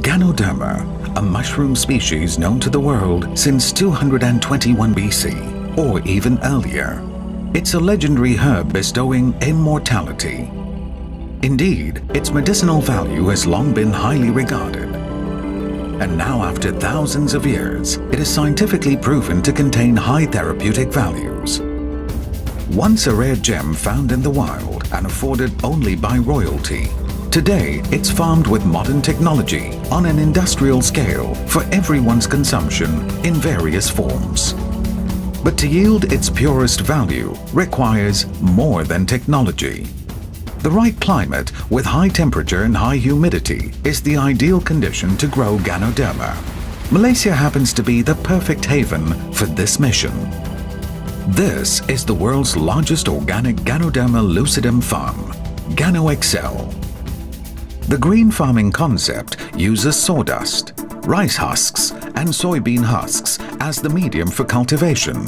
Ganoderma, a mushroom species known to the world since 221 BC, or even earlier. It's a legendary herb bestowing immortality. Indeed, its medicinal value has long been highly regarded. And now, after thousands of years, it is scientifically proven to contain high therapeutic values. Once a rare gem found in the wild and afforded only by royalty, today it's farmed with modern technology on an industrial scale for everyone's consumption in various forms. But to yield its purest value requires more than technology. The right climate with high temperature and high humidity is the ideal condition to grow Ganoderma. Malaysia happens to be the perfect haven for this mission. This is the world's largest organic Ganoderma lucidum farm, GanoXL. The green farming concept uses sawdust, rice husks and soybean husks as the medium for cultivation.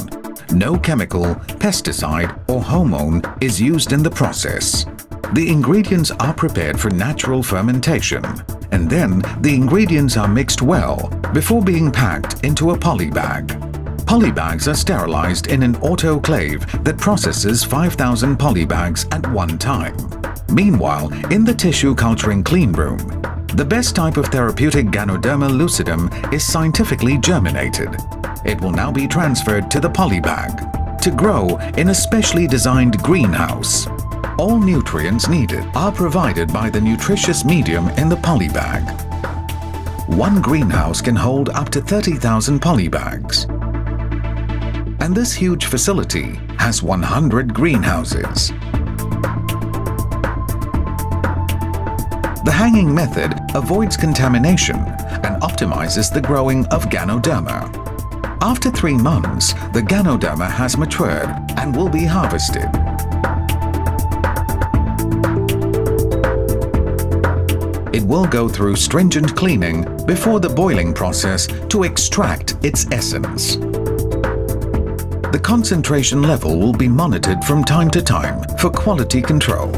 No chemical, pesticide or hormone is used in the process. The ingredients are prepared for natural fermentation, and then the ingredients are mixed well before being packed into a polybag. Polybags are sterilized in an autoclave that processes 5,000 polybags at one time. Meanwhile, in the tissue culturing clean room, the best type of therapeutic Ganoderma lucidum is scientifically germinated. It will now be transferred to the polybag to grow in a specially designed greenhouse. All nutrients needed are provided by the nutritious medium in the polybag. One greenhouse can hold up to 30,000 polybags. And this huge facility has 100 greenhouses. The hanging method avoids contamination and optimizes the growing of Ganoderma. After 3 months, the Ganoderma has matured and will be harvested. It will go through stringent cleaning before the boiling process to extract its essence. The concentration level will be monitored from time to time for quality control.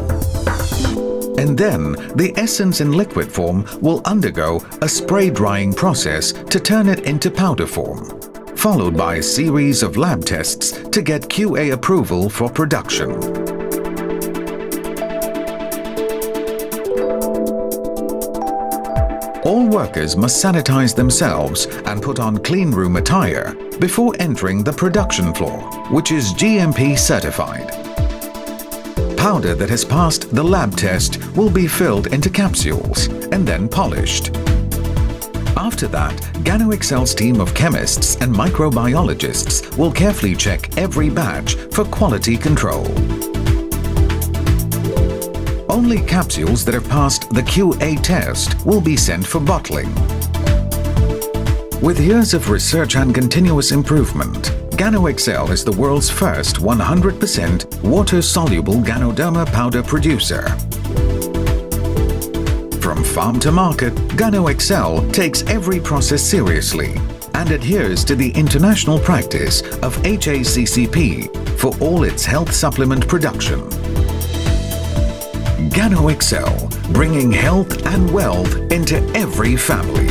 And then the essence in liquid form will undergo a spray drying process to turn it into powder form, followed by a series of lab tests to get QA approval for production. All workers must sanitize themselves and put on clean room attire before entering the production floor, which is GMP certified. Powder that has passed the lab test will be filled into capsules and then polished. After that, GanoXL's team of chemists and microbiologists will carefully check every batch for quality control. Only capsules that have passed the QA test will be sent for bottling. With years of research and continuous improvement, GanoXL is the world's first 100% water-soluble Ganoderma powder producer. From farm to market, GanoXL takes every process seriously and adheres to the international practice of HACCP for all its health supplement production. GanoXL, bringing health and wealth into every family.